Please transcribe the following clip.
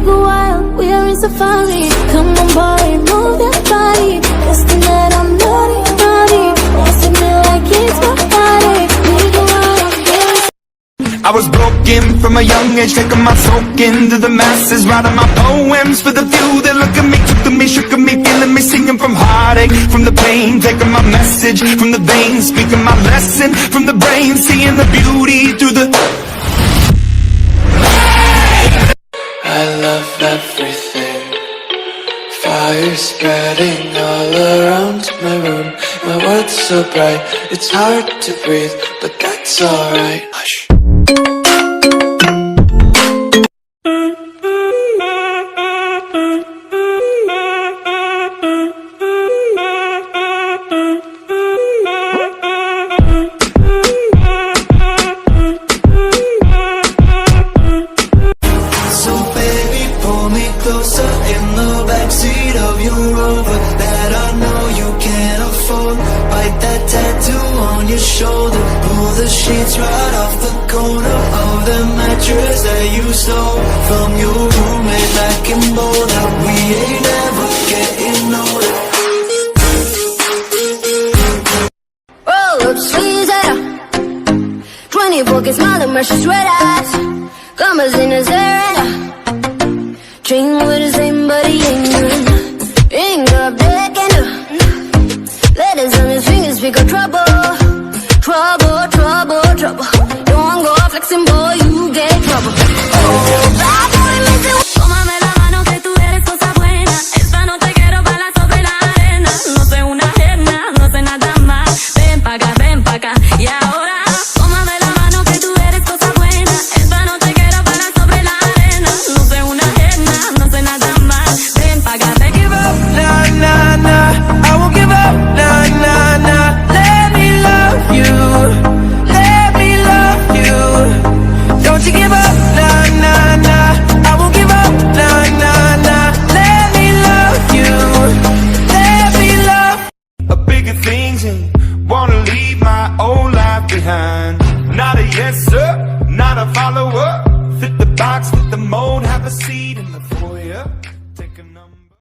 go wild, we are in safari. Come on boy, move that body. Just tonight I'm naughty, naughty. Dancing it like it's my party. We go wild, we are in I was broken from a young age, taking my soak into the masses, writing my poems for the few that look at me, took to me, shook at me, feeling me, singing from heartache, from the pain, taking my message from the veins, speaking my lesson from the brain, seeing the beauty through the... I love everything. Fire spreading all around my room. My world's so bright, it's hard to breathe, but that's alright. Hush. So baby, pull me closer in the backseat of your Rover that I know you can't afford. Bite that tattoo on your shoulder. Pull the sheets right off the corner of the mattress that you stole from your roommate back in Boulder. We ain't ever getting older. roll up sleeves at 20 pockets, smile and mercy sweat eyes. Commas in his hair and dream with the same, but he ain't none. Ring up deck and letters on his fingers, speak of trouble. Trouble, trouble, trouble. Don't go flexing, boy, you get trouble. Oh, bad boy, missing. Tómame la mano que tú eres cosa buena. Esta noche quiero bailar sobre la arena. No soy una ajena, no sé nada más. Ven pa' acá, y ahora tómame la mano que tú eres cosa buena. Esta noche quiero bailar sobre la arena. No soy una ajena, no sé nada más. Ven pa' acá, ven. Give up, nah, nah, nah. I won't give up, nah, nah, nah. Let me love you. Let me love you. Don't you give up, nah, nah, nah. I won't give up, nah, nah, nah. Let me love you. Let me love. A bigger things and wanna leave my old life behind. Not a yes sir, not a follower. Fit the box, fit the mold, have a seat in the foyer. Take a number.